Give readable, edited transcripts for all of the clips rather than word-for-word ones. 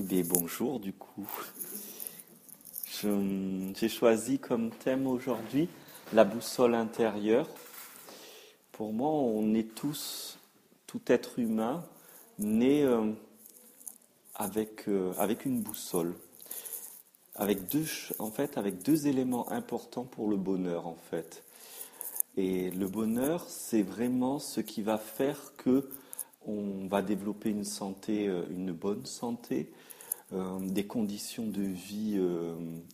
Eh bien, bonjour du coup. J'ai choisi comme thème aujourd'hui la boussole intérieure. Pour moi, on est tous, tout être humain, né avec une boussole, avec deux éléments importants pour le bonheur en fait. Et le bonheur, c'est vraiment ce qui va faire que on va développer une santé, une bonne santé, des conditions de vie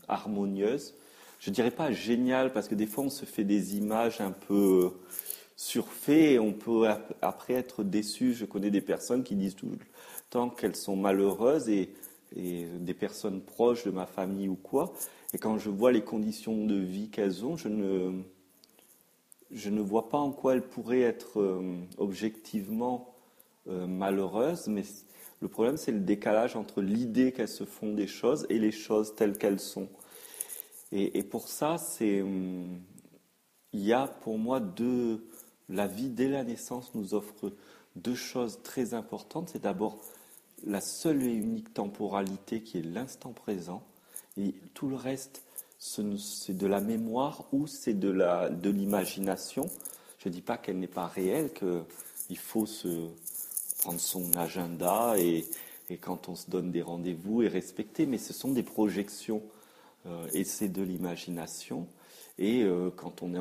harmonieuses. Je dirais pas génial parce que des fois on se fait des images un peu surfait et on peut après être déçu. Je connais des personnes qui disent tout le temps qu'elles sont malheureuses et des personnes proches de ma famille ou quoi. Et quand je vois les conditions de vie qu'elles ont, je ne vois pas en quoi elles pourraient être objectivement malheureuses, mais le problème c'est le décalage entre l'idée qu'elles se font des choses et les choses telles qu'elles sont. Et pour ça, il y a pour moi la vie dès la naissance nous offre deux choses très importantes. C'est d'abord la seule et unique temporalité qui est l'instant présent. Et tout le reste, c'est de la mémoire ou c'est de l'imagination. Je ne dis pas qu'elle n'est pas réelle, qu'il faut prendre son agenda et quand on se donne des rendez-vous et respecter, mais ce sont des projections et c'est de l'imagination. Et quand on est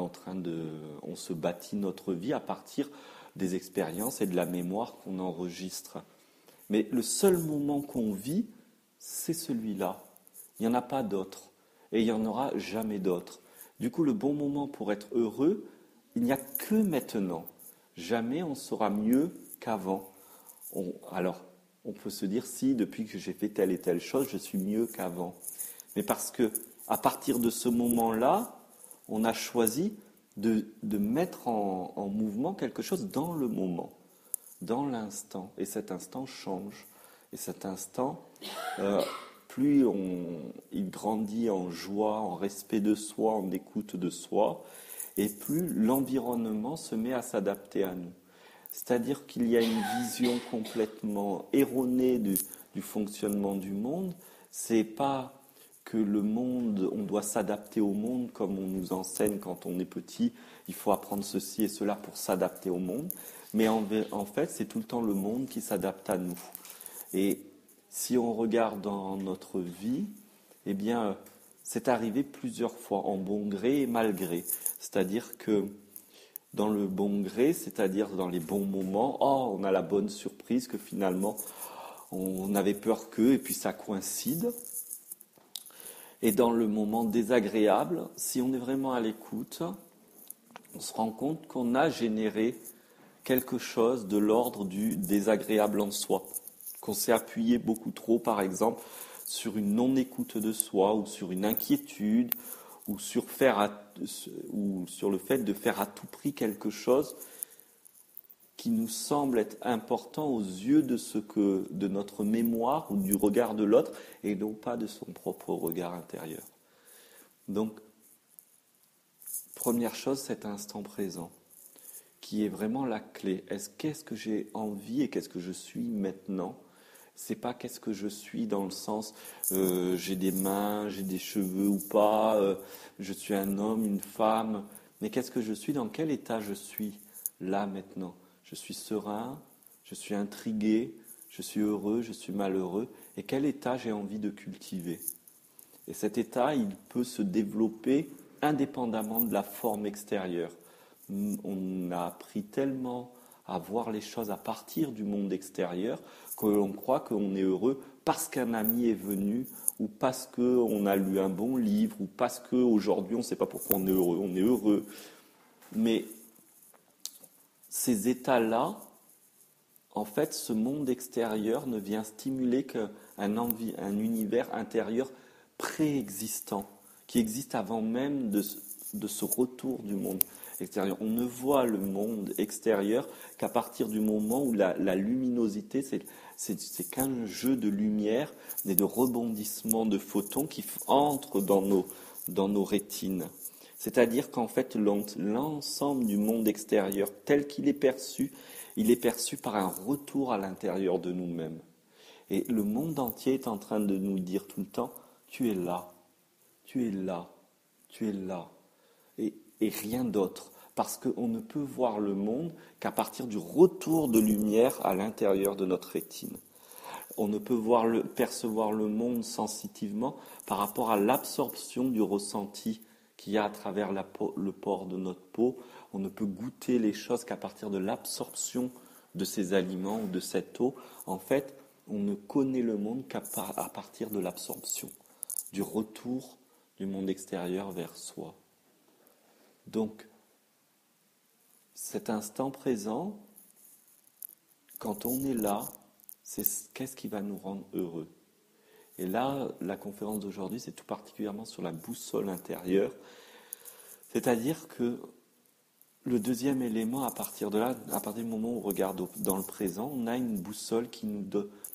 on se bâtit notre vie à partir des expériences et de la mémoire qu'on enregistre. Mais le seul moment qu'on vit, c'est celui-là. Il n'y en a pas d'autre. Et il n'y en aura jamais d'autre. Du coup, le bon moment pour être heureux, il n'y a que maintenant. Jamais on sera mieux qu'avant. Alors, on peut se dire si depuis que j'ai fait telle et telle chose, je suis mieux qu'avant. Mais parce que à partir de ce moment-là, on a choisi de mettre en mouvement quelque chose dans le moment, dans l'instant. Et cet instant change. Et cet instant, plus il grandit en joie, en respect de soi, en écoute de soi, et plus l'environnement se met à s'adapter à nous. C'est-à-dire qu'il y a une vision complètement erronée du fonctionnement du monde. C'est pas que le monde, on doit s'adapter au monde comme on nous enseigne quand on est petit. Il faut apprendre ceci et cela pour s'adapter au monde. Mais en fait, c'est tout le temps le monde qui s'adapte à nous. Et si on regarde dans notre vie, eh bien, c'est arrivé plusieurs fois, en bon gré et mal gré. C'est-à-dire que dans le bon gré, c'est-à-dire dans les bons moments, on a la bonne surprise que finalement, on avait peur que, et puis ça coïncide. Et dans le moment désagréable, si on est vraiment à l'écoute, on se rend compte qu'on a généré quelque chose de l'ordre du désagréable en soi, qu'on s'est appuyé beaucoup trop, par exemple, sur une non-écoute de soi ou sur une inquiétude ou sur le fait de faire à tout prix quelque chose qui nous semble être important aux yeux de notre mémoire ou du regard de l'autre et non pas de son propre regard intérieur. Donc, première chose, cet instant présent, qui est vraiment la clé. Qu'est-ce que j'ai envie et qu'est-ce que je suis maintenant ? C'est pas qu'est-ce que je suis dans le sens j'ai des mains, j'ai des cheveux ou pas, je suis un homme, une femme, mais qu'est-ce que je suis, dans quel état je suis là maintenant ? Je suis serein, je suis intrigué, je suis heureux, je suis malheureux. Et quel état j'ai envie de cultiver ? Et cet état, il peut se développer indépendamment de la forme extérieure. On a appris tellement à voir les choses à partir du monde extérieur que l'on croit qu'on est heureux parce qu'un ami est venu ou parce qu'on a lu un bon livre ou parce qu'aujourd'hui on ne sait pas pourquoi on est heureux. Mais ces états-là, en fait, ce monde extérieur ne vient stimuler un univers intérieur préexistant, qui existe avant même de ce retour du monde extérieur. On ne voit le monde extérieur qu'à partir du moment où la luminosité, c'est qu'un jeu de lumière et de rebondissements de photons qui entrent dans nos rétines. C'est-à-dire qu'en fait, l'ensemble du monde extérieur, tel qu'il est perçu, il est perçu par un retour à l'intérieur de nous-mêmes. Et le monde entier est en train de nous dire tout le temps, tu es là, tu es là, tu es là, et rien d'autre. Parce qu'on ne peut voir le monde qu'à partir du retour de lumière à l'intérieur de notre rétine. On ne peut percevoir le monde sensitivement par rapport à l'absorption du ressenti qu'il y a à travers le pore de notre peau. On ne peut goûter les choses qu'à partir de l'absorption de ces aliments ou de cette eau. En fait, on ne connaît le monde qu'à partir de l'absorption, du retour du monde extérieur vers soi. Donc, cet instant présent, quand on est là, c'est qu'est-ce qui va nous rendre heureux. Et là, la conférence d'aujourd'hui, c'est tout particulièrement sur la boussole intérieure. C'est-à-dire que le deuxième élément, à partir de là, à partir du moment où on regarde dans le présent, on a une boussole qui nous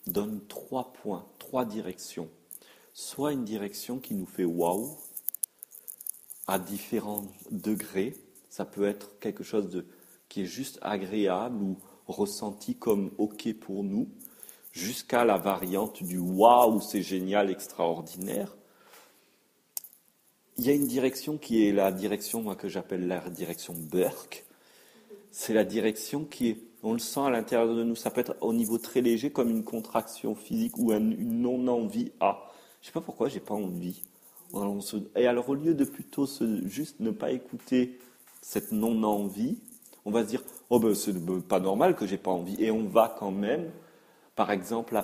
donne 3 points, 3 directions. Soit une direction qui nous fait waouh, à différents degrés. Ça peut être quelque chose qui est juste agréable ou ressenti comme OK pour nous, jusqu'à la variante du waouh, c'est génial, extraordinaire. Il y a une direction qui est la direction moi, que j'appelle la direction Burke. C'est la direction on le sent à l'intérieur de nous. Ça peut être au niveau très léger, comme une contraction physique ou une non-envie. Ah, je ne sais pas pourquoi j'ai pas envie. Et alors, au lieu de plutôt juste ne pas écouter cette non-envie, on va se dire, oh ben c'est pas normal que j'ai pas envie. Et on va quand même, par exemple,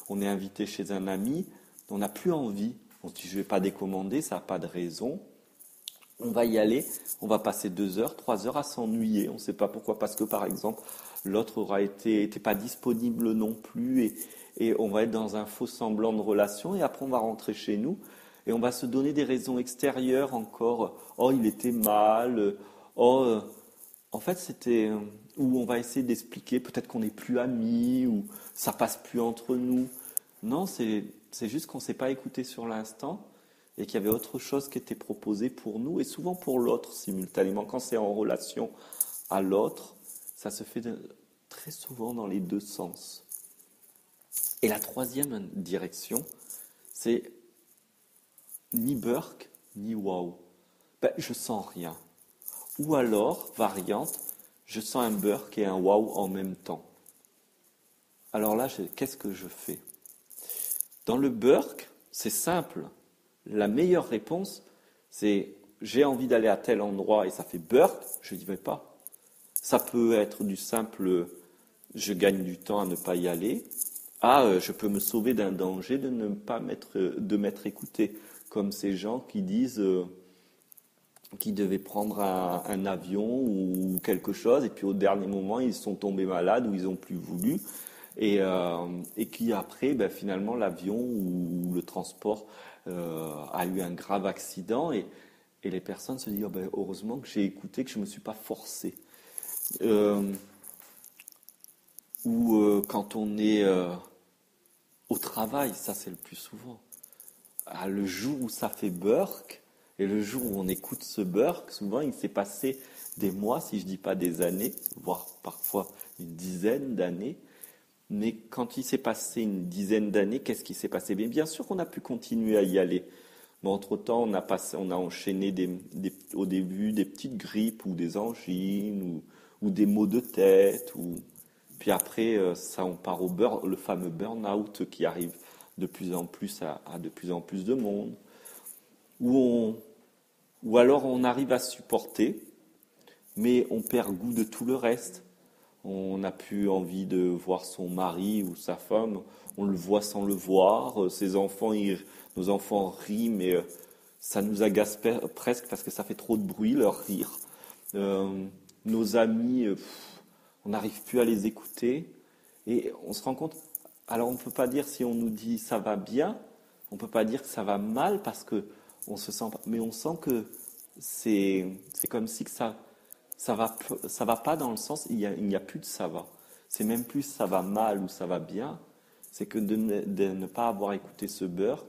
on est invité chez un ami, on n'a plus envie. On se dit, je vais pas décommander, ça n'a pas de raison. On va y aller, on va passer 2 heures, 3 heures à s'ennuyer. On ne sait pas pourquoi, parce que par exemple, l'autre était pas disponible non plus et on va être dans un faux semblant de relation et après on va rentrer chez nous et on va se donner des raisons extérieures encore. Oh, il était mal. En fait, c'était où on va essayer d'expliquer peut-être qu'on n'est plus amis ou ça passe plus entre nous. Non, c'est juste qu'on ne s'est pas écouté sur l'instant et qu'il y avait autre chose qui était proposée pour nous et souvent pour l'autre simultanément. Quand c'est en relation à l'autre, ça se fait très souvent dans les deux sens. Et la troisième direction, c'est ni Burke, ni wow. Je sens rien. Ou alors, variante, je sens un Burke et un wow en même temps. Alors là, qu'est-ce que je fais? Dans le Burke, c'est simple. La meilleure réponse, c'est j'ai envie d'aller à tel endroit et ça fait Burke, je n'y vais pas. Ça peut être du simple je gagne du temps à ne pas y aller. Je peux me sauver d'un danger de ne pas m'être écouté. Comme ces gens qui disent qu'ils devaient prendre un avion ou quelque chose et puis au dernier moment ils sont tombés malades ou ils n'ont plus voulu. Et qui après, finalement, l'avion ou le transport a eu un grave accident et les personnes se disent heureusement que j'ai écouté, que je ne me suis pas forcé. Quand on est au travail, ça c'est le plus souvent. Le jour où ça fait Burke et le jour où on écoute ce Burke, souvent il s'est passé des mois, si je ne dis pas des années, voire parfois une dizaine d'années. Mais quand il s'est passé une dizaine d'années, qu'est-ce qui s'est passé? Bien sûr qu'on a pu continuer à y aller. Mais entre-temps, on a enchaîné au début des petites grippes ou des angines ou des maux de tête. Puis après, on part le fameux burn-out qui arrive de plus en plus à de plus en plus de monde. Ou alors on arrive à supporter, mais on perd goût de tout le reste. On n'a plus envie de voir son mari ou sa femme, on le voit sans le voir. Nos enfants rient, mais ça nous agace presque parce que ça fait trop de bruit, leur rire. Nos amis, on n'arrive plus à les écouter. Et on se rend compte, alors on ne peut pas dire si on nous dit ça va bien, on ne peut pas dire que ça va mal parce que on se sent, mais on sent que c'est comme si que ça va pas dans le sens, il n'y a plus de ça va. C'est même plus ça va mal ou ça va bien. C'est que de ne pas avoir écouté ce beurre,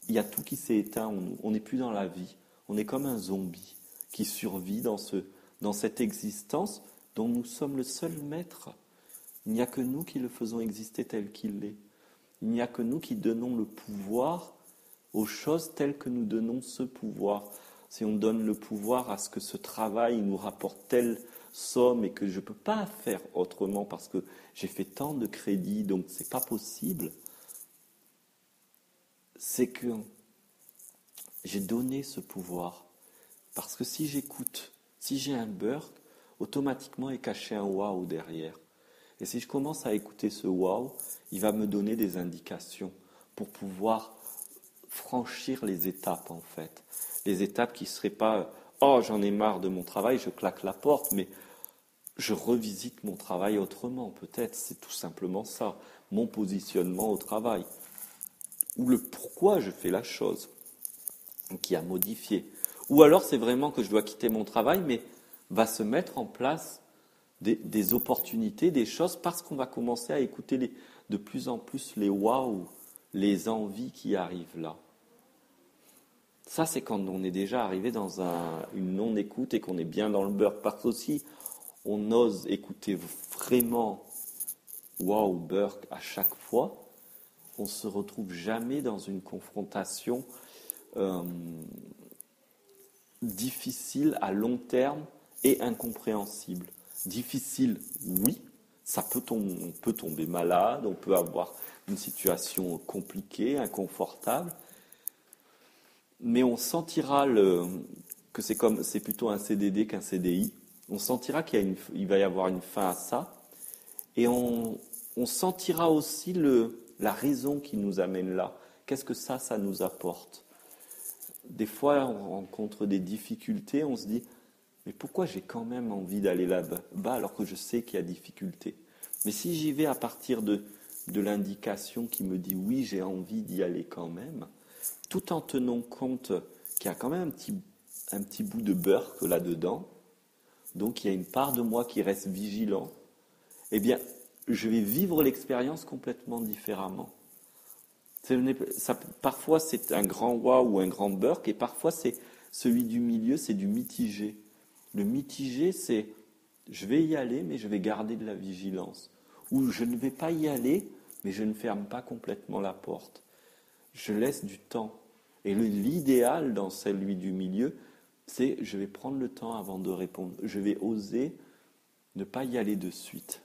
il y a tout qui s'est éteint en nous. On n'est plus dans la vie. On est comme un zombie qui survit dans cette existence dont nous sommes le seul maître. Il n'y a que nous qui le faisons exister tel qu'il est. Il n'y a que nous qui donnons le pouvoir aux choses telles que nous donnons ce pouvoir. Si on donne le pouvoir à ce que ce travail nous rapporte telle somme et que je ne peux pas faire autrement parce que j'ai fait tant de crédits, donc c'est pas possible, c'est que j'ai donné ce pouvoir. Parce que si j'écoute, si j'ai un burk, automatiquement est caché un wow derrière. Et si je commence à écouter ce wow, il va me donner des indications pour pouvoir franchir les étapes en fait. Les étapes qui ne seraient pas oh j'en ai marre de mon travail, je claque la porte, mais je revisite mon travail autrement peut-être, c'est tout simplement ça, mon positionnement au travail. Ou le pourquoi je fais la chose, qui a modifié. Ou alors c'est vraiment que je dois quitter mon travail, mais va se mettre en place des opportunités, des choses, parce qu'on va commencer à écouter de plus en plus les waouh, les envies qui arrivent là. Ça, c'est quand on est déjà arrivé dans une non-écoute et qu'on est bien dans le beurre. Parce qu'aussi, on ose écouter vraiment waouh, beurre à chaque fois, on ne se retrouve jamais dans une confrontation difficile à long terme et incompréhensible. Difficile, oui, on peut tomber malade, on peut avoir une situation compliquée, inconfortable, mais on sentira que c'est plutôt un CDD qu'un CDI. On sentira qu'il va y avoir une fin à ça, et on sentira aussi la raison qui nous amène là. Qu'est-ce que ça nous apporte? Des fois, on rencontre des difficultés, on se dit, mais pourquoi j'ai quand même envie d'aller là-bas alors que je sais qu'il y a difficulté? Mais si j'y vais à partir de l'indication qui me dit oui, j'ai envie d'y aller quand même, tout en tenant compte qu'il y a quand même un petit bout de beurre là-dedans, donc il y a une part de moi qui reste vigilant, eh bien, je vais vivre l'expérience complètement différemment. Parfois, c'est un grand wow ou un grand burk, et parfois, c'est celui du milieu, c'est du mitigé. Le mitigé, c'est je vais y aller, mais je vais garder de la vigilance. Ou je ne vais pas y aller, mais je ne ferme pas complètement la porte. Je laisse du temps. Et l'idéal dans celui du milieu, c'est je vais prendre le temps avant de répondre. Je vais oser ne pas y aller de suite.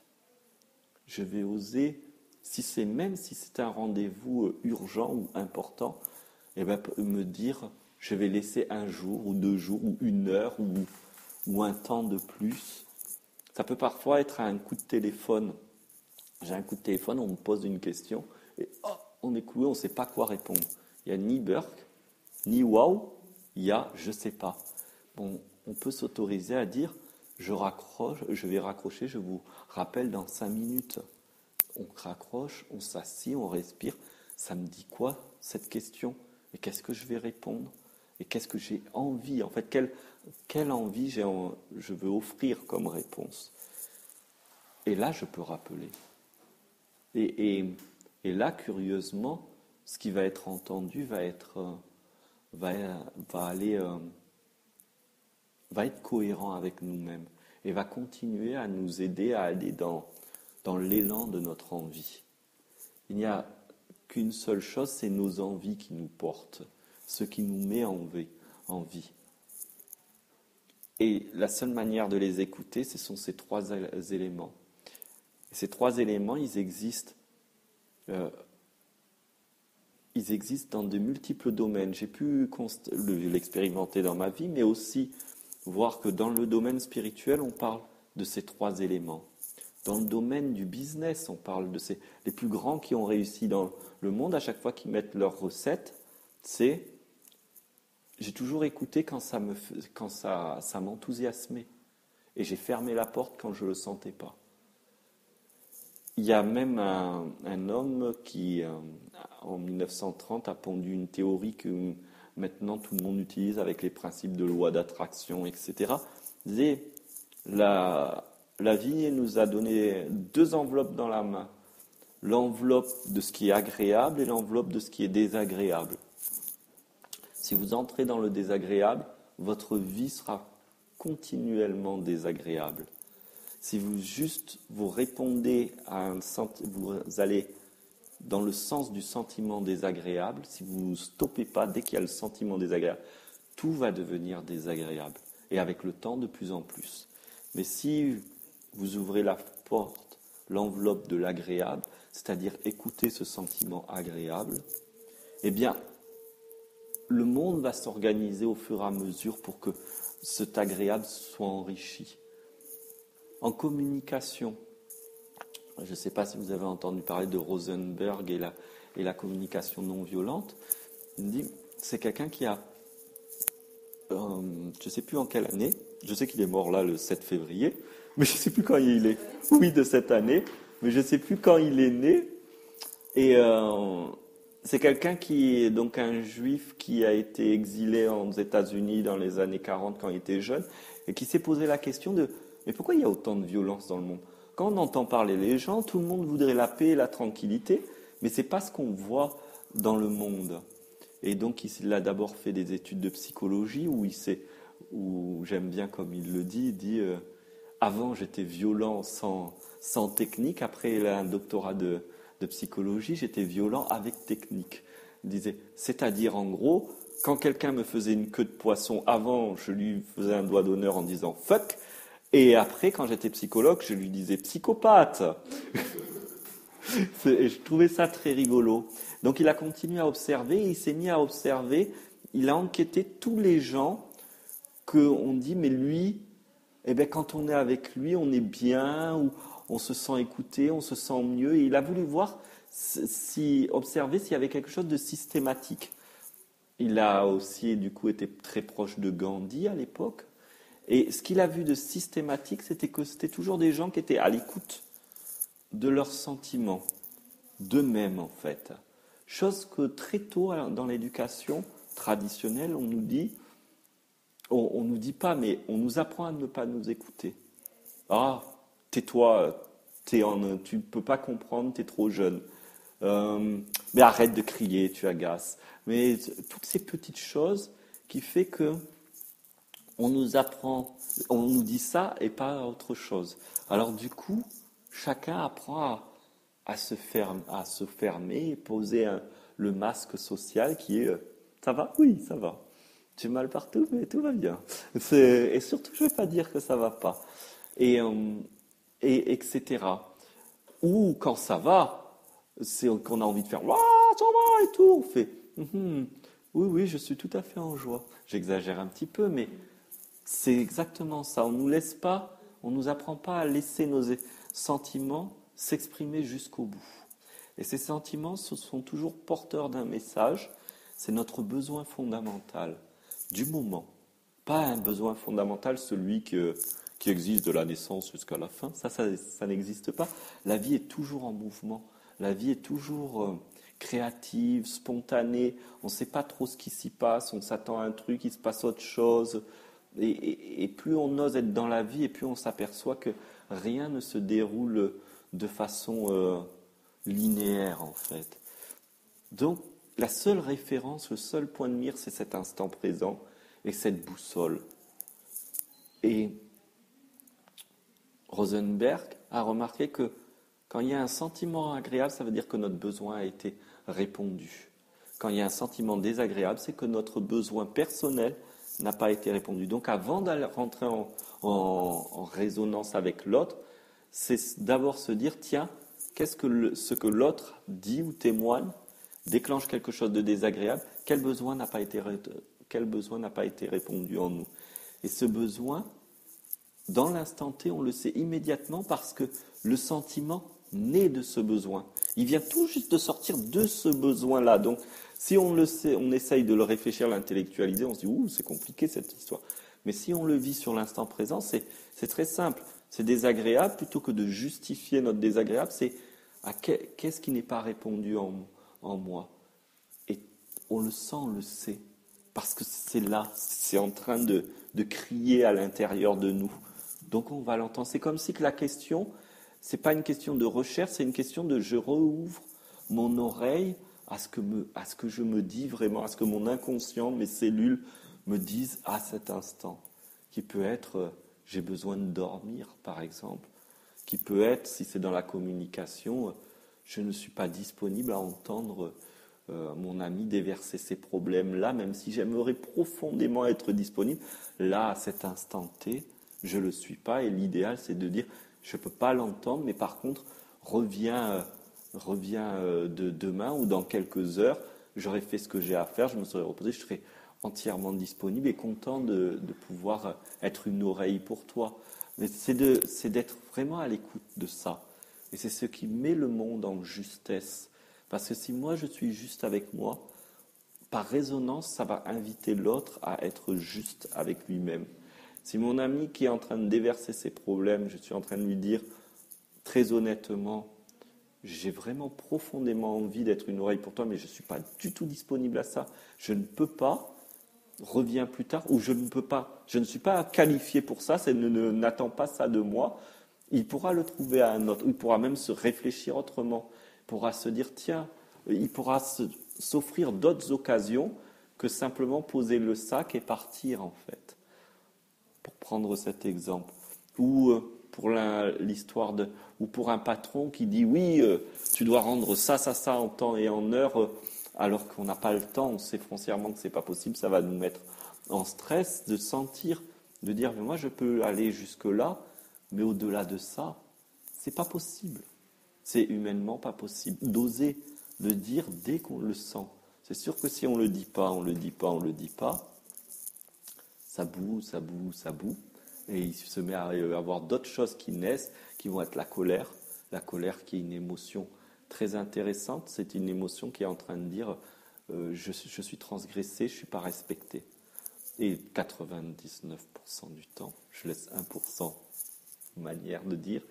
Je vais oser, même si c'est un rendez-vous urgent ou important, me dire je vais laisser un jour ou 2 jours ou 1 heure ou un temps de plus. Ça peut parfois être un coup de téléphone. J'ai un coup de téléphone, on me pose une question et on est cloué, on ne sait pas quoi répondre. Il n'y a ni burk, ni wow, il y a je ne sais pas. Bon, on peut s'autoriser à dire je vais raccrocher, je vous rappelle dans 5 minutes. On raccroche, on s'assied, on respire. Ça me dit quoi cette question? Et qu'est-ce que je vais répondre? Et qu'est-ce que j'ai envie? En fait, quelle envie je veux offrir comme réponse? Et là, je peux rappeler. Et là, curieusement, ce qui va être entendu va être cohérent avec nous-mêmes et va continuer à nous aider à aller dans l'élan de notre envie. Il n'y a qu'une seule chose, c'est nos envies qui nous portent, ce qui nous met en vie. Et la seule manière de les écouter, ce sont ces 3 éléments. Et ces 3 éléments, ils existent dans de multiples domaines. J'ai pu l'expérimenter dans ma vie, mais aussi voir que dans le domaine spirituel, on parle de ces 3 éléments. Dans le domaine du business, on parle de les plus grands qui ont réussi dans le monde, à chaque fois qu'ils mettent leurs recettes, j'ai toujours écouté quand ça m'enthousiasmait. Et j'ai fermé la porte quand je ne le sentais pas. Il y a même un homme qui, en 1930, a pondu une théorie que maintenant tout le monde utilise avec les principes de loi d'attraction, etc. Il disait, la vie nous a donné 2 enveloppes dans la main. L'enveloppe de ce qui est agréable et l'enveloppe de ce qui est désagréable. Si vous entrez dans le désagréable, votre vie sera continuellement désagréable. Si vous répondez vous allez dans le sens du sentiment désagréable, si vous ne stoppez pas dès qu'il y a le sentiment désagréable, tout va devenir désagréable. Et avec le temps, de plus en plus. Mais si vous ouvrez la porte, l'enveloppe de l'agréable, c'est-à-dire écouter ce sentiment agréable, eh bien, le monde va s'organiser au fur et à mesure pour que cet agréable soit enrichi. En communication, je ne sais pas si vous avez entendu parler de Rosenberg et la communication non violente. C'est quelqu'un qui a, je ne sais plus en quelle année, je sais qu'il est mort là le 7 février, mais je ne sais plus quand il est, oui, de cette année, mais je ne sais plus quand il est né. Et c'est quelqu'un qui est donc un juif qui a été exilé aux États-Unis dans les années 40 quand il était jeune, et qui s'est posé la question de mais pourquoi il y a autant de violence dans le monde? Quand on entend parler les gens, tout le monde voudrait la paix et la tranquillité, mais ce n'est pas ce qu'on voit dans le monde. Et donc il a d'abord fait des études de psychologie où j'aime bien comme il le dit, avant j'étais violent sans technique, après il a un doctorat de psychologie, j'étais violent avec technique. Il disait, c'est-à-dire en gros, quand quelqu'un me faisait une queue de poisson, avant je lui faisais un doigt d'honneur en disant fuck, et après quand j'étais psychologue, je lui disais psychopathe. Et je trouvais ça très rigolo. Donc il a continué à observer, et il s'est mis à observer, il a enquêté tous les gens qu'on dit, mais lui, eh bien, quand on est avec lui, on est bien, ou on se sent écouté, on se sent mieux. Et il a voulu voir, observer s'il y avait quelque chose de systématique. Il a aussi, du coup, été très proche de Gandhi à l'époque. Et ce qu'il a vu de systématique, c'était que c'était toujours des gens qui étaient à l'écoute de leurs sentiments, d'eux-mêmes en fait. Chose que très tôt dans l'éducation traditionnelle, on nous dit pas, mais on nous apprend à ne pas nous écouter. Ah, tais-toi, tu ne peux pas comprendre, tu es trop jeune. Mais arrête de crier, tu agaces. Mais toutes ces petites choses qui fait que on nous apprend, on nous dit ça et pas autre chose. Alors du coup, chacun apprend à se fermer et poser le masque social qui est ça va? Oui, ça va. J'ai mal partout, mais tout va bien. Et surtout, je ne vais pas dire que ça va pas. Et etc. Ou quand ça va, c'est qu'on a envie de faire waouh, ça va et tout. On fait oui, oui, je suis tout à fait en joie. J'exagère un petit peu, mais c'est exactement ça. On nous laisse pas, on nous apprend pas à laisser nos sentiments s'exprimer jusqu'au bout. Et ces sentiments sont toujours porteurs d'un message. C'est notre besoin fondamental du moment. Pas un besoin fondamental, celui qui existe de la naissance jusqu'à la fin. Ça n'existe pas. La vie est toujours en mouvement. La vie est toujours créative, spontanée. On ne sait pas trop ce qui s'y passe. On s'attend à un truc, il se passe autre chose. Et plus on ose être dans la vie, et plus on s'aperçoit que rien ne se déroule de façon linéaire, en fait. Donc, la seule référence, le seul point de mire, c'est cet instant présent et cette boussole. Et Rosenberg a remarqué que quand il y a un sentiment agréable, ça veut dire que notre besoin a été répondu. Quand il y a un sentiment désagréable, c'est que notre besoin personnel n'a pas été répondu. Donc avant d'aller rentrer en résonance avec l'autre, c'est d'abord se dire, tiens, qu'est-ce que ce que l'autre dit ou témoigne déclenche quelque chose de désagréable, quel besoin n'a pas été répondu en nous. Et ce besoin, dans l'instant T, on le sait immédiatement parce que le sentiment naît de ce besoin. Il vient tout juste de sortir de ce besoin-là. Donc, si on le sait, on essaye de le réfléchir, l'intellectualiser, on se dit « Ouh, c'est compliqué cette histoire ». Mais si on le vit sur l'instant présent, c'est très simple. C'est désagréable, plutôt que de justifier notre désagréable, c'est qu'est-ce qui n'est pas répondu en moi. Et on le sent, on le sait. Parce que c'est là, c'est en train de crier à l'intérieur de nous. Donc on va l'entendre. C'est comme si que la question, c'est pas une question de recherche, c'est une question de je rouvre mon oreille à ce que je me dis vraiment, à ce que mon inconscient, mes cellules me disent à cet instant, qui peut être j'ai besoin de dormir, par exemple, qui peut être, si c'est dans la communication, je ne suis pas disponible à entendre mon ami déverser ses problèmes-là, même si j'aimerais profondément être disponible. Là, à cet instant T, je ne le suis pas, et l'idéal, c'est de dire, je ne peux pas l'entendre, mais par contre, reviens de demain ou dans quelques heures, j'aurai fait ce que j'ai à faire, je me serai reposé, je serai entièrement disponible et content de pouvoir être une oreille pour toi. Mais c'est d'être vraiment à l'écoute de ça. Et c'est ce qui met le monde en justesse. Parce que si moi je suis juste avec moi, par résonance, ça va inviter l'autre à être juste avec lui-même. Si mon ami qui est en train de déverser ses problèmes, je suis en train de lui dire très honnêtement, j'ai vraiment profondément envie d'être une oreille pour toi, mais je ne suis pas du tout disponible à ça. Je ne peux pas, reviens plus tard, ou je ne peux pas, je ne suis pas qualifié pour ça, n'attend pas ça de moi. Il pourra le trouver à un autre, il pourra même se réfléchir autrement, il pourra se dire, tiens, il pourra s'offrir d'autres occasions que simplement poser le sac et partir en fait, pour prendre cet exemple. Ou pour l'histoire de, ou pour un patron qui dit oui, tu dois rendre ça en temps et en heure, alors qu'on n'a pas le temps, on sait foncièrement que c'est pas possible, ça va nous mettre en stress de sentir, de dire mais moi je peux aller jusque là, mais au-delà de ça, c'est pas possible, c'est humainement pas possible. D'oser le dire dès qu'on le sent. C'est sûr que si on le dit pas, ça boue, et il se met à y avoir d'autres choses qui naissent, qui vont être la colère qui est une émotion très intéressante, c'est une émotion qui est en train de dire je suis transgressé, je ne suis pas respecté. Et 99% du temps, je laisse 1% manière de dire,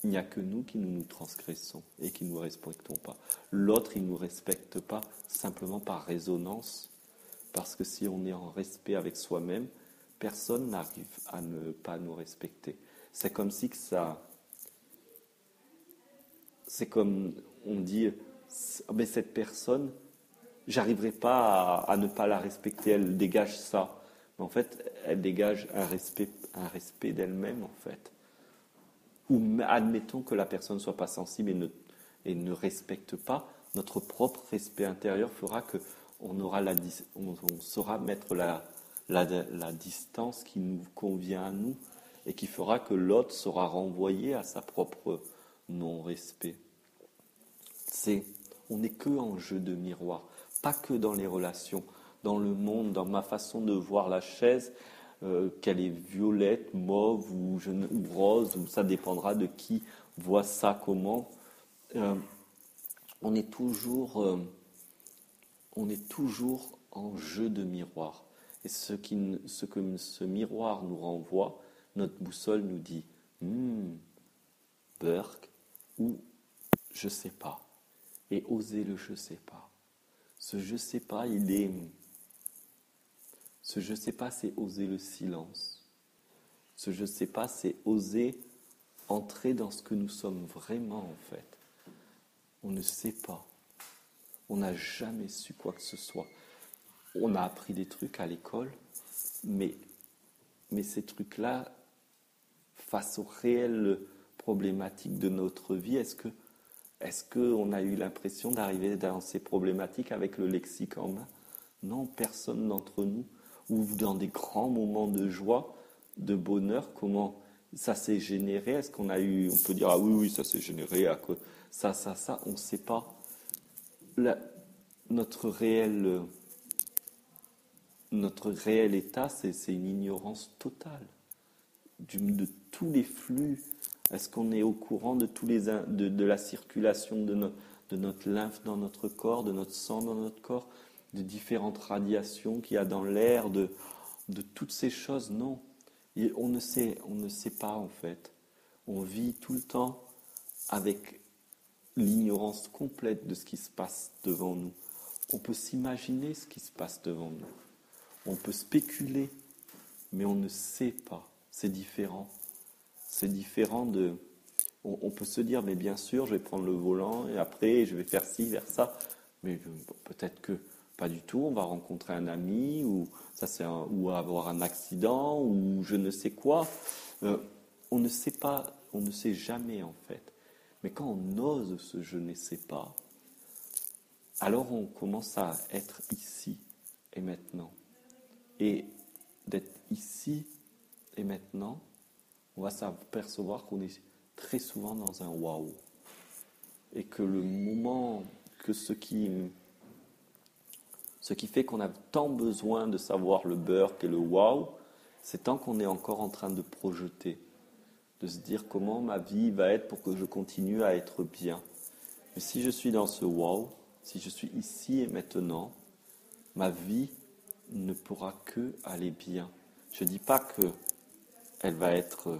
il n'y a que nous qui nous transgressons et qui ne nous respectons pas. L'autre, il ne nous respecte pas simplement par résonance, parce que si on est en respect avec soi-même, personne n'arrive à ne pas nous respecter. C'est comme si que ça... C'est comme on dit, mais cette personne, j'arriverai pas à ne pas la respecter, elle dégage ça. Mais en fait, elle dégage un respect d'elle-même, en fait. Ou admettons que la personne ne soit pas sensible et ne respecte pas, notre propre respect intérieur fera que on saura mettre la distance qui nous convient à nous et qui fera que l'autre sera renvoyé à sa propre non-respect. On n'est que en jeu de miroir, pas que dans les relations, dans le monde, dans ma façon de voir la chaise, qu'elle est violette, mauve ou rose, ou ça dépendra de qui voit ça comment. On est toujours en jeu de miroir. Et ce que ce miroir nous renvoie, notre boussole nous dit Burke ou je sais pas. Et oser le je sais pas. Ce je sais pas, ce je sais pas, c'est oser le silence. Ce je sais pas, c'est oser entrer dans ce que nous sommes vraiment en fait. On ne sait pas. On n'a jamais su quoi que ce soit. On a appris des trucs à l'école, mais ces trucs-là, face aux réelles problématiques de notre vie, est-ce qu'on a eu l'impression d'arriver dans ces problématiques avec le lexique en main? Non, personne d'entre nous. Ou dans des grands moments de joie, de bonheur, comment ça s'est généré? Est-ce qu'on peut dire, ah oui, ça s'est généré à cause ça, on ne sait pas. Notre réel état, c'est une ignorance totale de tous les flux. Est-ce qu'on est au courant de de la circulation de notre lymphe dans notre corps, de notre sang dans notre corps, de différentes radiations qu'il y a dans l'air, de toutes ces choses? Non. On ne sait pas en fait. On vit tout le temps avec l'ignorance complète de ce qui se passe devant nous. On peut s'imaginer ce qui se passe devant nous. On peut spéculer, mais on ne sait pas. C'est différent. C'est différent de... On peut se dire, mais bien sûr, je vais prendre le volant et après, je vais faire ci, faire ça. Mais peut-être que Pas du tout, on va rencontrer un ami ou avoir un accident ou je ne sais quoi. Euh, on ne sait pas, on ne sait jamais en fait. Mais quand on ose ce je ne sais pas, alors on commence à être ici et maintenant. Et d'être ici et maintenant, on va s'apercevoir qu'on est très souvent dans un waouh. Et que le moment, que ce qui fait qu'on a tant besoin de savoir le burk et le waouh, c'est tant qu'on est encore en train de projeter, de se dire comment ma vie va être pour que je continue à être bien. Mais si je suis dans ce waouh, si je suis ici et maintenant, ma vie ne pourra que aller bien. Je ne dis pas qu'elle va être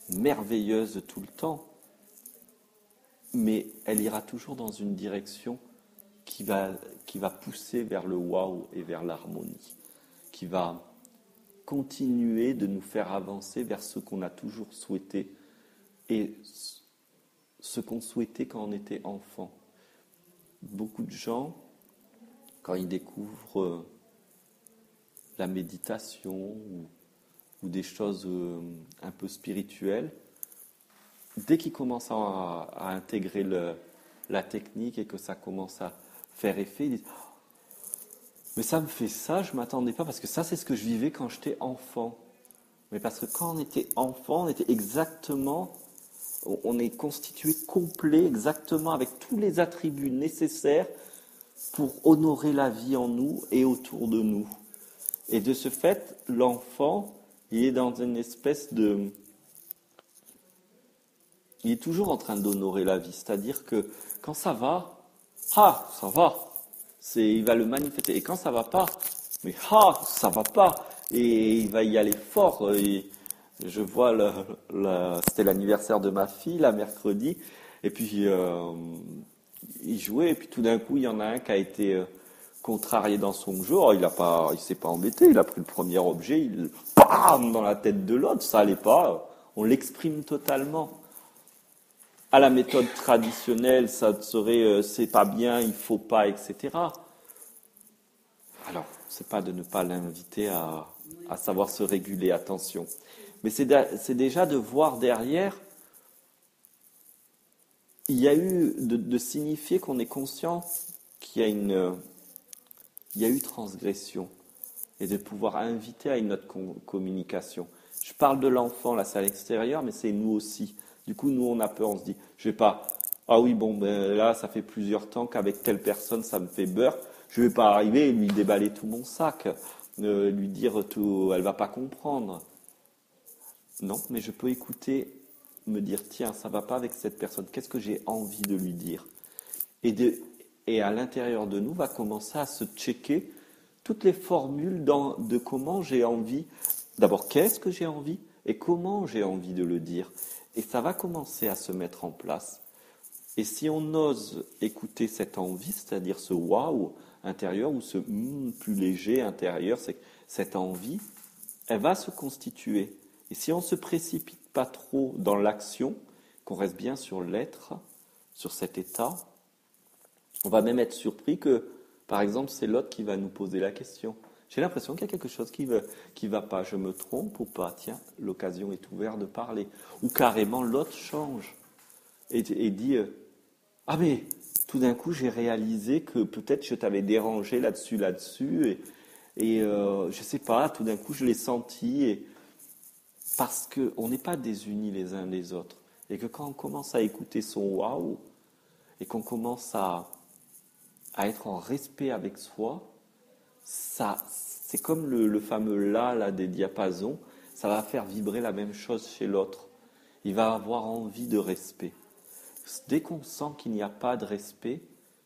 merveilleuse tout le temps, mais elle ira toujours dans une direction qui va pousser vers le waouh et vers l'harmonie, qui va continuer de nous faire avancer vers ce qu'on a toujours souhaité et ce qu'on souhaitait quand on était enfant. Beaucoup de gens, quand ils découvrent la méditation ou des choses un peu spirituelles, dès qu'ils commencent à intégrer la technique et que ça commence à faire effet, ils disent « Mais ça me fait ça, je ne m'attendais pas, parce que ça c'est ce que je vivais quand j'étais enfant. » Mais parce que quand on était enfant, on était exactement, on est constitué complet, exactement avec tous les attributs nécessaires pour honorer la vie en nous et autour de nous. Et de ce fait, l'enfant, il est dans une espèce de... Il est toujours en train d'honorer la vie. C'est-à-dire que quand ça va, ça va. Il va le manifester. Et quand ça va pas, mais ça va pas. Et il va y aller fort. Et je vois, c'était l'anniversaire de ma fille, là, mercredi. Et puis, il jouait. Et puis tout d'un coup, il y en a un qui a été contrarié dans son jeu. Alors, il s'est pas embêté. Il a pris le premier objet, il bam dans la tête de l'autre. Ça allait pas. On l'exprime totalement. À la méthode traditionnelle, ça serait c'est pas bien, il faut pas, etc. Alors, c'est pas de ne pas l'inviter à savoir se réguler, attention. Mais c'est déjà de voir derrière, il y a eu de signifier qu'on est conscient qu'il y a eu transgression et de pouvoir inviter à une autre communication. Je parle de l'enfant, là c'est à l'extérieur, mais c'est nous aussi. Du coup, nous, on a peur, on se dit, je vais pas, ah oui, bon, ben là, ça fait plusieurs temps qu'avec telle personne, ça me fait beurre, je vais pas arriver et lui déballer tout mon sac, lui dire tout, elle va pas comprendre. Non, mais je peux écouter, me dire, tiens, ça va pas avec cette personne, qu'est-ce que j'ai envie de lui dire? Et à l'intérieur de nous, va commencer à se checker toutes les formules de comment j'ai envie, d'abord, qu'est-ce que j'ai envie et comment j'ai envie de le dire. Et ça va commencer à se mettre en place. Et si on ose écouter cette envie, c'est-à-dire ce waouh intérieur ou ce plus léger intérieur, c'est cette envie, elle va se constituer. Et si on ne se précipite pas trop dans l'action, qu'on reste bien sur l'être, sur cet état, on va même être surpris que, par exemple, c'est l'autre qui va nous poser la question. J'ai l'impression qu'il y a quelque chose qui va pas. Je me trompe ou pas? Tiens, l'occasion est ouverte de parler. Ou carrément, l'autre change et dit ah mais tout d'un coup, j'ai réalisé que peut-être je t'avais dérangé là-dessus. Et je sais pas, tout d'un coup, je l'ai senti. Parce qu'on n'est pas désunis les uns des autres. Et que quand on commence à écouter son waouh, et qu'on commence à être en respect avec soi, ça, c'est comme le fameux là des diapasons, ça va faire vibrer la même chose chez l'autre. Il va avoir envie de respect. Dès qu'on sent qu'il n'y a pas de respect,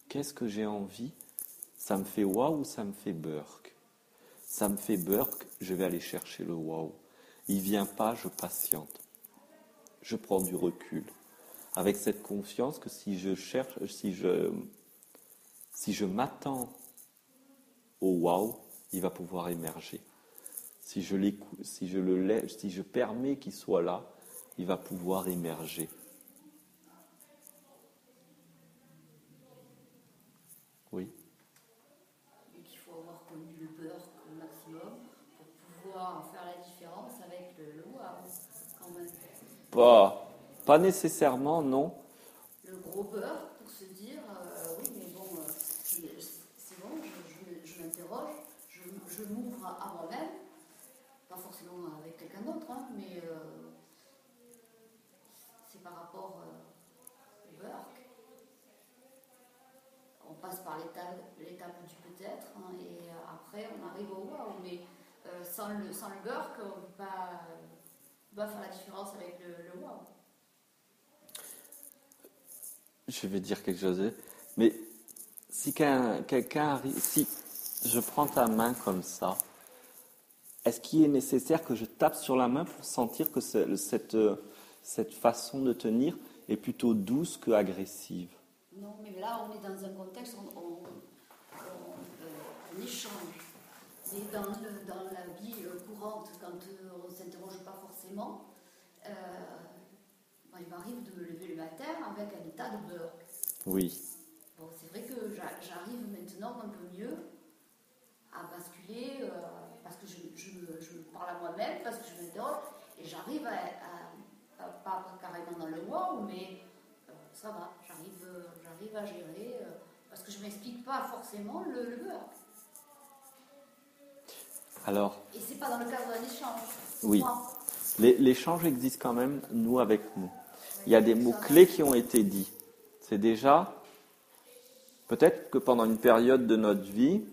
qu'est-ce que j'ai envie? Ça me fait waouh ou ça me fait burk? Ça me fait burk, je vais aller chercher le waouh. Il vient pas, je patiente. Je prends du recul. Avec cette confiance que si je cherche, si je m'attends au waouh, il va pouvoir émerger. Si je l'écoute, si je le laisse, si je permets qu'il soit là, il va pouvoir émerger. Oui. Pas nécessairement, non. Le gros beurre pour se dire oui, mais bon, c'est bon, je m'interroge, je m'ouvre à moi-même, pas forcément avec quelqu'un d'autre, hein, mais c'est par rapport au beurre. On passe par l'étape du peut-être, hein, et après on arrive au waouh, mais sans le beurre, on ne peut pas faire la différence avec le waouh. Je vais dire quelque chose. Mais si quelqu'un arrive, si je prends ta main comme ça, est-ce qu'il est nécessaire que je tape sur la main pour sentir que cette façon de tenir est plutôt douce que agressive? Non, mais là on est dans un contexte où on échange. Mais dans la vie courante, quand on ne s'interroge pas forcément, il m'arrive de me lever le matin avec un état de beurre. Oui. Bon, c'est vrai que j'arrive maintenant un peu mieux à basculer, parce que je me parle à moi-même, parce que je m'interroge, et j'arrive pas carrément dans le wow, mais ça va, j'arrive à gérer, parce que je ne m'explique pas forcément le beurre. Alors, et c'est pas dans le cadre d'un échange. oui. L'échange existe quand même, nous avec nous. Il y a des mots-clés qui ont été dits. C'est déjà, peut-être que pendant une période de notre vie,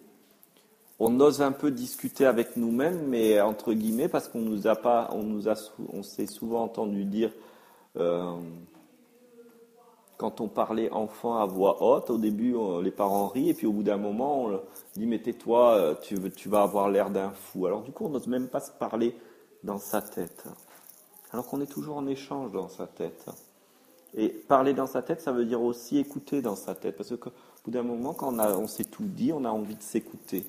on ose un peu discuter avec nous-mêmes, mais entre guillemets, parce on s'est souvent entendu dire, quand on parlait enfant à voix haute, au début, les parents rient, et puis au bout d'un moment, on dit, mais tais-toi, tu vas avoir l'air d'un fou. Alors du coup, on n'ose même pas se parler dans sa tête. Alors qu'on est toujours en échange dans sa tête. Et parler dans sa tête, ça veut dire aussi écouter dans sa tête. Parce qu'au bout d'un moment, quand on s'est tout dit, on a envie de s'écouter.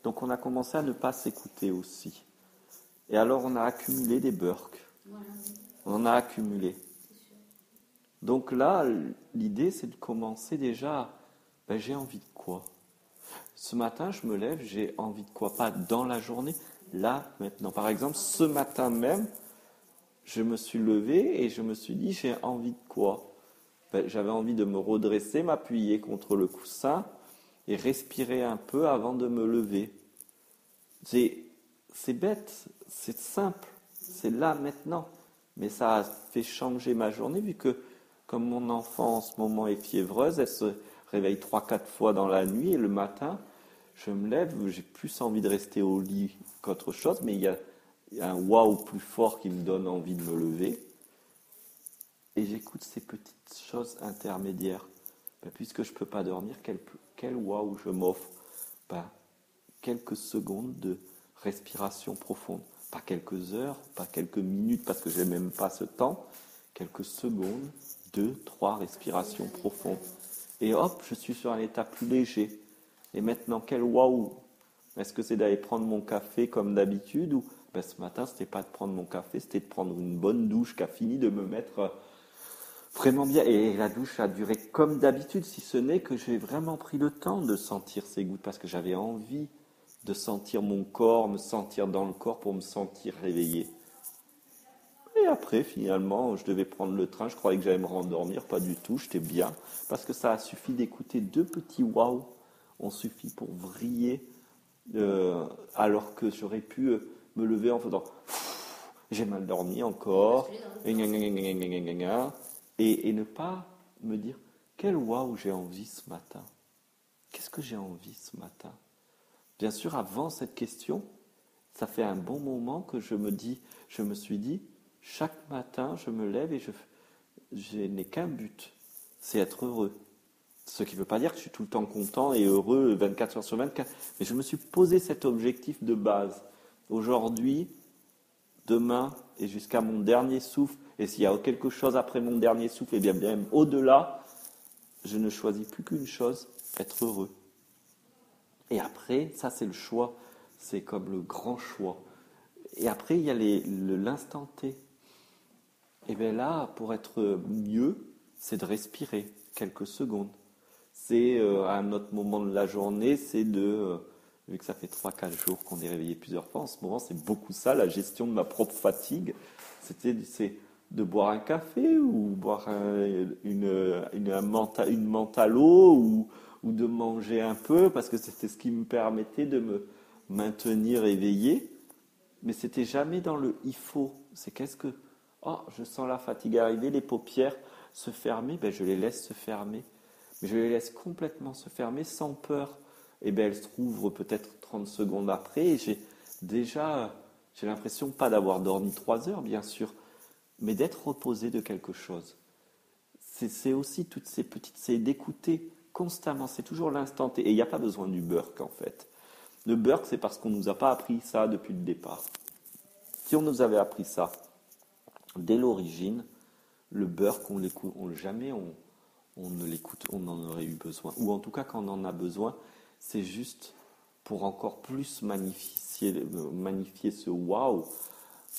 Donc on a commencé à ne pas s'écouter aussi. Et alors on a accumulé des burks. On en a accumulé. Donc là, l'idée, c'est de commencer déjà, j'ai envie de quoi? Ce matin, je me lève, j'ai envie de quoi? Pas dans la journée, là, maintenant. Par exemple, ce matin même, je me suis levé et je me suis dit, j'ai envie de quoi? J'avais envie de me redresser, m'appuyer contre le coussin et respirer un peu avant de me lever. C'est bête, c'est simple, c'est là maintenant. Mais ça a fait changer ma journée vu que, comme mon enfant en ce moment est fiévreuse, elle se réveille 3-4 fois dans la nuit et le matin, je me lève, j'ai plus envie de rester au lit qu'autre chose, mais il y a un waouh plus fort qui me donne envie de me lever. Et j'écoute ces petites choses intermédiaires. Puisque je ne peux pas dormir, quel waouh je m'offre? Quelques secondes de respiration profonde. Pas quelques heures, pas quelques minutes, parce que je n'ai même pas ce temps. Quelques secondes, 2-3 respirations profondes. Et hop, je suis sur un état plus léger. Et maintenant, quel waouh! Est-ce que c'est d'aller prendre mon café comme d'habitude ou ce matin, c'était pas de prendre mon café, c'était de prendre une bonne douche qui a fini de me mettre vraiment bien. Et la douche a duré comme d'habitude, si ce n'est que j'ai vraiment pris le temps de sentir ces gouttes parce que j'avais envie de sentir mon corps, me sentir dans le corps pour me sentir réveillé. Et après, finalement, je devais prendre le train, je croyais que j'allais me rendormir, pas du tout, j'étais bien. Parce que ça a suffi d'écouter 2 petits waouh, ont suffi pour vriller, alors que j'aurais pu me lever en faisant j'ai mal dormi encore, et ne pas me dire quel waouh j'ai envie ce matin. Qu'est-ce que j'ai envie ce matin? Bien sûr, avant cette question, ça fait un bon moment que je me suis dit, chaque matin, je me lève et je n'ai qu'un but, c'est être heureux. Ce qui ne veut pas dire que je suis tout le temps content et heureux 24 heures sur 24, mais je me suis posé cet objectif de base. Aujourd'hui, demain et jusqu'à mon dernier souffle, et s'il y a quelque chose après mon dernier souffle, et bien même au-delà, je ne choisis plus qu'une chose, être heureux. Et après, ça c'est le choix, c'est comme le grand choix. Et après, il y a l'instant T. Et bien là, pour être mieux, c'est de respirer quelques secondes. C'est à un autre moment de la journée, c'est vu que ça fait 3-4 jours qu'on est réveillé plusieurs fois, en ce moment c'est beaucoup ça, la gestion de ma propre fatigue. C'est de boire un café ou boire une menthe à l'eau ou de manger un peu parce que c'était ce qui me permettait de me maintenir éveillé. Mais c'était jamais dans le il faut. C'est qu'est-ce que... Oh, je sens la fatigue arriver, les paupières se fermer, ben je les laisse se fermer. Mais je les laisse complètement se fermer sans peur. Et ben elles se rouvrent peut-être 30 secondes après et j'ai l'impression pas d'avoir dormi 3 heures, bien sûr, mais d'être reposé de quelque chose. C'est aussi toutes ces petites... C'est d'écouter constamment, c'est toujours l'instant T. Et il n'y a pas besoin du burk en fait. Le burk, c'est parce qu'on ne nous a pas appris ça depuis le départ. Si on nous avait appris ça dès l'origine, le burk, on ne l'écoute, on en aurait eu besoin. Ou en tout cas, quand on en a besoin, c'est juste pour encore plus magnifier ce waouh,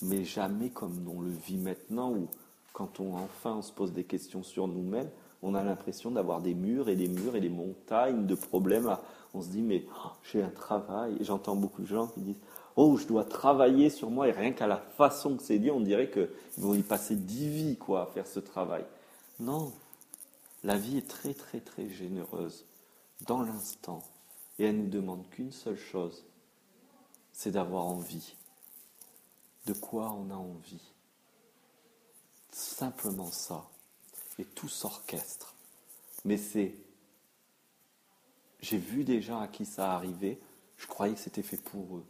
mais jamais comme on le vit maintenant, où quand on se pose des questions sur nous-mêmes, on a l'impression d'avoir des murs et des murs et des montagnes de problèmes. On se dit, mais j'ai un travail. Et j'entends beaucoup de gens qui disent, oh, je dois travailler sur moi. Et rien qu'à la façon que c'est dit, on dirait qu'ils vont y passer 10 vies quoi, à faire ce travail. Non, la vie est très, très, très généreuse dans l'instant. Et elle ne nous demande qu'une seule chose, c'est d'avoir envie. De quoi on a envie. Simplement ça. Et tout s'orchestre. Mais j'ai vu des gens à qui ça arrivait, je croyais que c'était fait pour eux.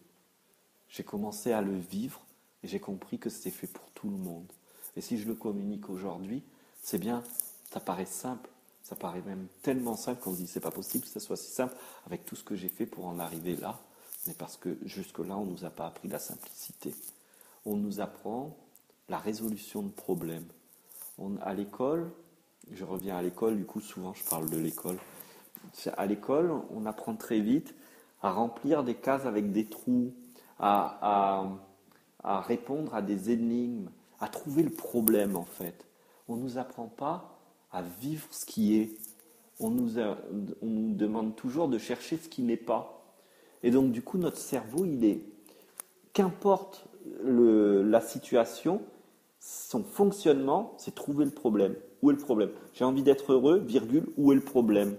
J'ai commencé à le vivre et j'ai compris que c'était fait pour tout le monde. Et si je le communique aujourd'hui, c'est bien, ça paraît simple, ça paraît même tellement simple qu'on se dit c'est pas possible que ça soit si simple avec tout ce que j'ai fait pour en arriver là, mais parce que jusque-là, on ne nous a pas appris la simplicité. On nous apprend la résolution de problèmes. À l'école, je reviens à l'école, du coup souvent je parle de l'école. À l'école, on apprend très vite à remplir des cases avec des trous, à répondre à des énigmes, à trouver le problème en fait. On ne nous apprend pas à vivre ce qui est. On nous demande toujours de chercher ce qui n'est pas. Et donc du coup, notre cerveau, qu'importe la situation, son fonctionnement, c'est trouver le problème. Où est le problème? J'ai envie d'être heureux, virgule, où est le problème?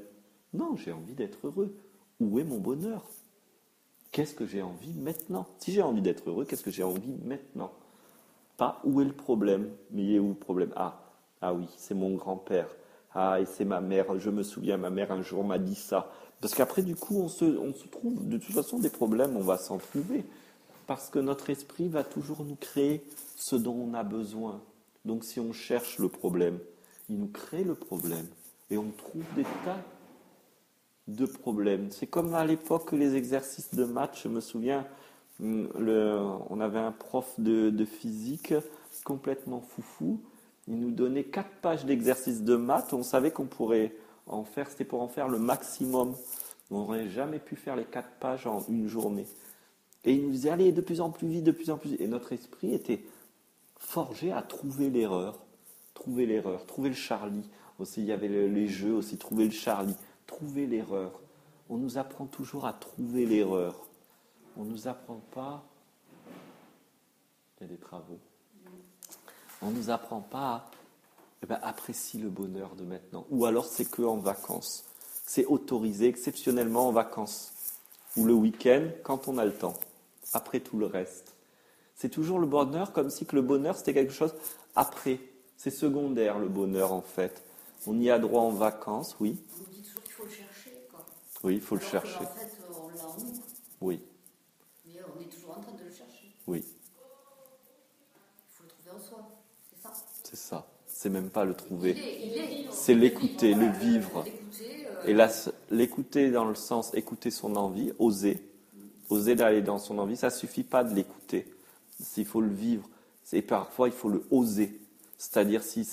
Non, j'ai envie d'être heureux. Où est mon bonheur? Qu'est-ce que j'ai envie maintenant? Si j'ai envie d'être heureux, qu'est-ce que j'ai envie maintenant? Pas où est le problème, mais il est où le problème? Ah oui, c'est mon grand-père. Ah, et c'est ma mère. Je me souviens, ma mère un jour m'a dit ça. Parce qu'après, du coup, on se trouve, de toute façon, des problèmes, on va s'en trouver. Parce que notre esprit va toujours nous créer ce dont on a besoin. Donc si on cherche le problème, il nous crée le problème. Et on trouve des tas de problèmes. C'est comme à l'époque les exercices de maths, je me souviens, on avait un prof de physique complètement foufou. Il nous donnait 4 pages d'exercices de maths. On savait qu'on pourrait en faire, c'était pour en faire le maximum. On n'aurait jamais pu faire les 4 pages en une journée. Et il nous disait, allez, de plus en plus vite, de plus en plus vite. Et notre esprit était forgé à trouver l'erreur, trouver le Charlie. Aussi, il y avait les jeux aussi, trouver le Charlie, trouver l'erreur. On nous apprend toujours à trouver l'erreur. On ne nous apprend pas... Il y a des travaux. On ne nous apprend pas à apprécier le bonheur de maintenant. Ou alors c'est que en vacances. C'est autorisé exceptionnellement en vacances. Ou le week-end, quand on a le temps. Après tout le reste. C'est toujours le bonheur, comme si que le bonheur, c'était quelque chose après. C'est secondaire, le bonheur, en fait. On y a droit en vacances, oui. Vous dites toujours qu'il faut le chercher, quoi. Oui, il faut alors le chercher. En fait, on l'a en nous. Oui. Mais on est toujours en train de le chercher. Oui. Il faut le trouver en soi. C'est ça. C'est ça. C'est même pas le trouver. Il est. C'est l'écouter, le vivre. L'écouter. Et là, l'écouter dans le sens écouter son envie, oser. Oser d'aller dans son envie, ça suffit pas de l'écouter. Il faut le vivre. Et parfois, il faut le oser. C'est-à-dire, si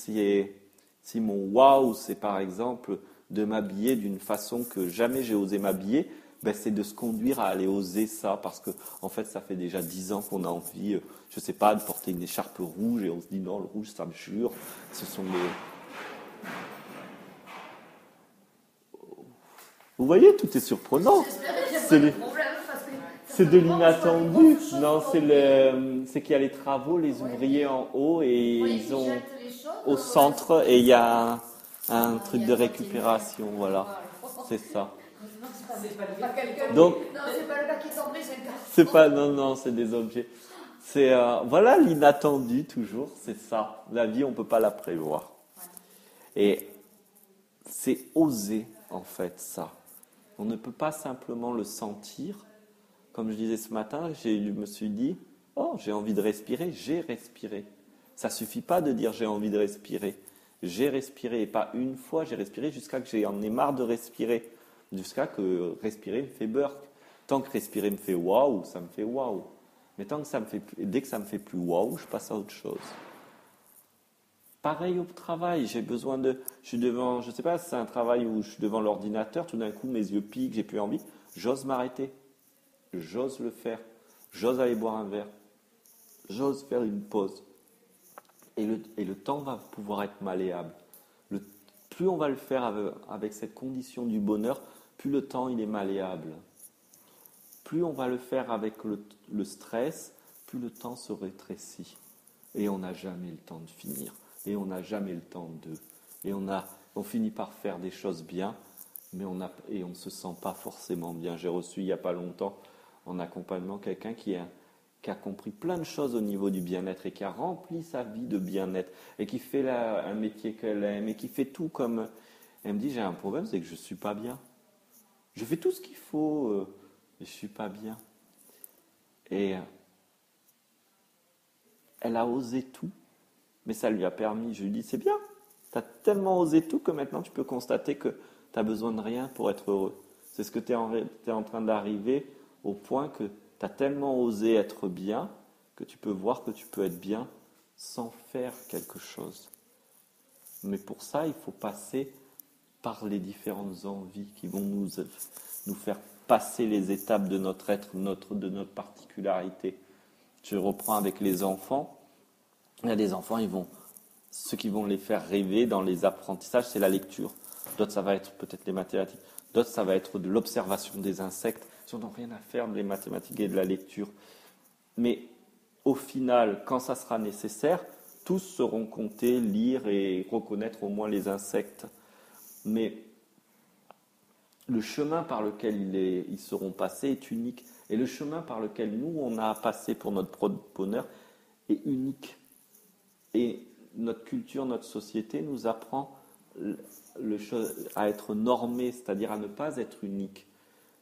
mon waouh, c'est par exemple de m'habiller d'une façon que jamais j'ai osé m'habiller, c'est de se conduire à aller oser ça. Parce que, en fait, ça fait déjà 10 ans qu'on a envie, je sais pas, de porter une écharpe rouge. Et on se dit, non, le rouge, ça me jure. Ce sont les... Vous voyez, tout est surprenant. C'est le problème, parce que C'est de l'inattendu. Choses Non, c'est qu'il y a les travaux, les Ouais. ouvriers en haut et Oui, ils ont jettent les choses, au voilà, centre et il y a un il truc y a de le récupération, voilà. Voilà. C'est ça. Non, C'est pas le pas gars. quelqu'un. Donc, Non, c'est pas le gars qui est tombé, c'est le gars. c'est pas, non, c'est des objets. C'est, voilà, l'inattendu toujours, c'est ça. La vie, on peut pas la prévoir. Et c'est oser, en fait, ça. On ne peut pas simplement le sentir. Comme je disais ce matin, je me suis dit, oh, j'ai envie de respirer, j'ai respiré. Ça suffit pas de dire j'ai envie de respirer. J'ai respiré, et pas une fois, j'ai respiré jusqu'à que j'en ai marre de respirer. Jusqu'à que respirer me fait burk. Tant que respirer me fait waouh, ça me fait waouh. Mais dès que ça me fait plus waouh, je passe à autre chose. Pareil au travail, je suis devant, je sais pas, c'est un travail où je suis devant l'ordinateur, tout d'un coup mes yeux piquent, j'ai plus envie, j'ose m'arrêter, j'ose le faire, j'ose aller boire un verre, j'ose faire une pause. Et le temps va pouvoir être malléable. Plus on va le faire avec cette condition du bonheur, plus le temps il est malléable. Plus on va le faire avec le stress, plus le temps se rétrécit. Et on n'a jamais le temps de finir. Et on n'a jamais le temps de. Et on finit par faire des choses bien, mais on ne se sent pas forcément bien. J'ai reçu il n'y a pas longtemps en accompagnement quelqu'un qui a compris plein de choses au niveau du bien-être et qui a rempli sa vie de bien-être et qui fait un métier qu'elle aime et qui fait tout comme. Elle me dit, j'ai un problème, c'est que je ne suis pas bien. Je fais tout ce qu'il faut, mais je ne suis pas bien. Et elle a osé tout. Mais ça lui a permis, je lui dis, c'est bien, tu as tellement osé tout que maintenant tu peux constater que tu n'as besoin de rien pour être heureux. C'est ce que tu es en train d'arriver au point que tu as tellement osé être bien que tu peux voir que tu peux être bien sans faire quelque chose. Mais pour ça, il faut passer par les différentes envies qui vont nous faire passer les étapes de notre être, de notre particularité. Je reprends avec les enfants. Il y a des enfants, ceux qui vont les faire rêver dans les apprentissages, c'est la lecture. D'autres, ça va être peut-être les mathématiques. D'autres, ça va être de l'observation des insectes. Ils n'ont rien à faire des mathématiques et de la lecture. Mais au final, quand ça sera nécessaire, tous sauront compter, lire et reconnaître au moins les insectes. Mais le chemin par lequel ils seront passés est unique. Et le chemin par lequel nous, on a passé pour notre propre bonheur est unique. Et notre culture, notre société nous apprend à être normé, c'est-à-dire à ne pas être unique.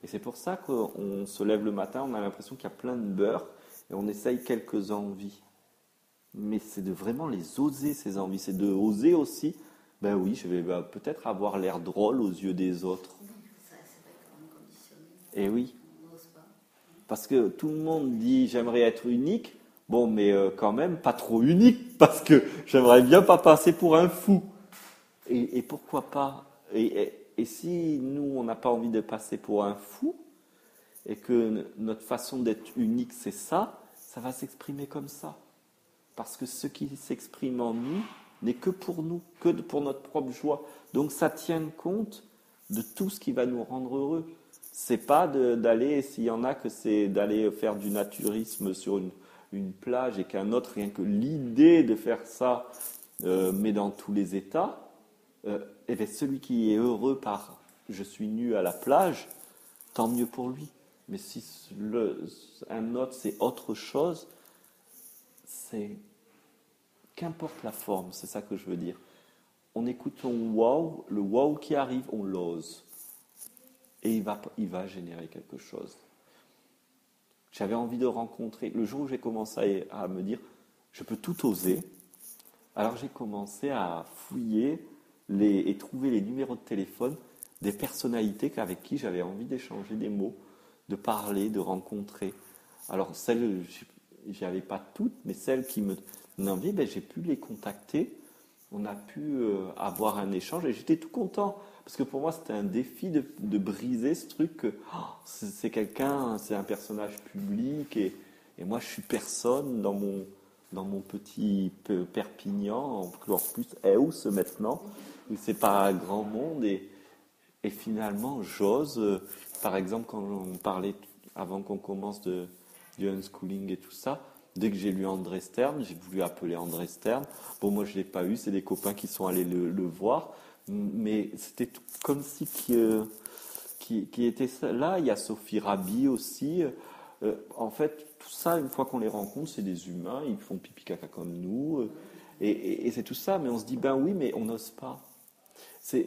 Et c'est pour ça qu'on se lève le matin, on a l'impression qu'il y a plein de beurre et on essaye quelques envies. Mais c'est de vraiment les oser, ces envies. C'est de oser aussi, ben oui, je vais peut-être avoir l'air drôle aux yeux des autres. Ça, c'est bêtement conditionné. Et oui, On n'ose pas. parce que tout le monde dit j'aimerais être unique. Bon, mais quand même, pas trop unique, parce que j'aimerais bien pas passer pour un fou. Et pourquoi pas et si nous, on n'a pas envie de passer pour un fou, et que notre façon d'être unique, c'est ça va s'exprimer comme ça. Parce que ce qui s'exprime en nous n'est que pour nous, que pour notre propre joie. Donc ça tient compte de tout ce qui va nous rendre heureux. C'est pas d'aller, s'il y en a que c'est d'aller faire du naturisme sur une plage et qu'un autre, rien que l'idée de faire ça, met dans tous les états, et bien celui qui est heureux par je suis nu à la plage, tant mieux pour lui. Mais si un autre c'est autre chose, c'est qu'importe la forme, c'est ça que je veux dire. On écoute son wow, le wow qui arrive, on l'ose. Et il va générer quelque chose. J'avais envie de rencontrer, le jour où j'ai commencé à me dire, je peux tout oser, alors j'ai commencé à fouiller et trouver les numéros de téléphone des personnalités avec qui j'avais envie d'échanger des mots, de parler, de rencontrer. Alors celles, j'y avais pas toutes, mais celles qui me donnaient envie, j'ai pu les contacter, on a pu avoir un échange et j'étais tout content. Parce que pour moi, c'était un défi de briser ce truc que c'est quelqu'un, c'est un personnage public et moi, je suis personne dans mon petit Perpignan, encore plus Eus maintenant, où c'est pas un grand monde et finalement, j'ose, par exemple, quand on parlait avant qu'on commence du unschooling et tout ça, dès que j'ai lu André Stern, j'ai voulu appeler André Stern. Bon, moi, je l'ai pas eu, c'est des copains qui sont allés le voir, mais c'était tout comme si qui était là. Il y a Sophie Rabi aussi. En fait, tout ça, une fois qu'on les rencontre, c'est des humains, ils font pipi caca comme nous, et c'est tout ça. Mais on se dit, ben oui, mais on n'ose pas.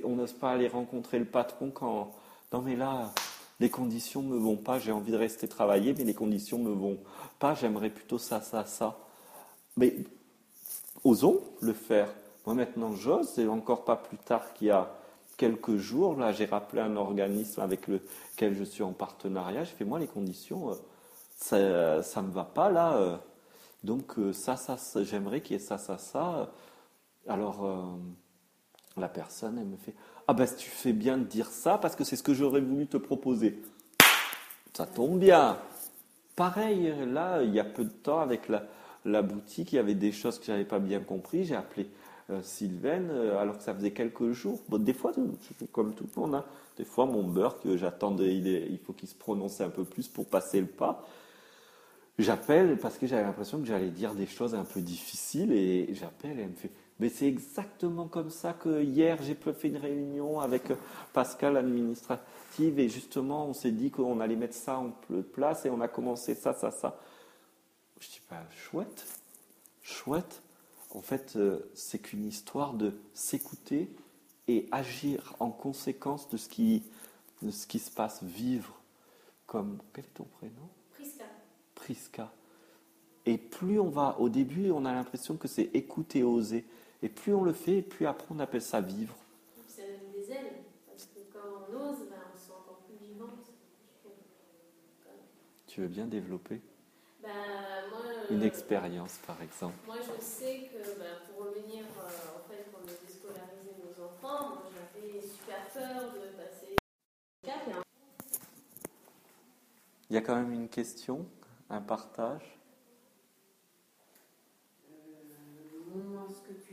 On n'ose pas aller rencontrer le patron quand. Non, mais là, les conditions me vont pas. J'ai envie de rester travailler, mais les conditions me vont pas. J'aimerais plutôt ça, ça, ça. Mais osons le faire. Moi maintenant j'ose, et encore pas plus tard qu'il y a quelques jours, là j'ai rappelé un organisme avec lequel je suis en partenariat, j'ai fait moi les conditions, ça me va pas là, donc ça, j'aimerais qu'il y ait ça, ça, ça. Alors la personne elle me fait, ah ben tu fais bien de dire ça parce que c'est ce que j'aurais voulu te proposer. Ça tombe bien. Pareil, là, il y a peu de temps, avec la boutique, il y avait des choses que j'avais pas bien compris. J'ai appelé Sylvaine, alors que ça faisait quelques jours. Bon, des fois, comme tout le monde, hein, des fois, mon beurre, que j'attendais, il faut qu'il se prononce un peu plus pour passer le pas. J'appelle parce que j'avais l'impression que j'allais dire des choses un peu difficiles et j'appelle et elle me fait mais c'est exactement comme ça que hier j'ai fait une réunion avec Pascal administrative et justement on s'est dit qu'on allait mettre ça en place et on a commencé ça, ça, ça. Je dis bah chouette, chouette. En fait c'est qu'une histoire de s'écouter et agir en conséquence de ce qui se passe, vivre comme... Quel est ton prénom? Prisca. Prisca. Et plus on va, au début, on a l'impression que c'est écouter, oser. Et plus on le fait, plus après on appelle ça vivre. Ça donne des ailes, parce que quand on ose, ben, on se sent encore plus vivant. Tu veux bien développer Ben, moi, une expérience, par exemple? Moi, je sais que pour revenir, en fait, quand on a déscolarisé nos enfants, moi, j'avais super peur de passer le cap. Il y a quand même une question, un partage. Moi, ce que tu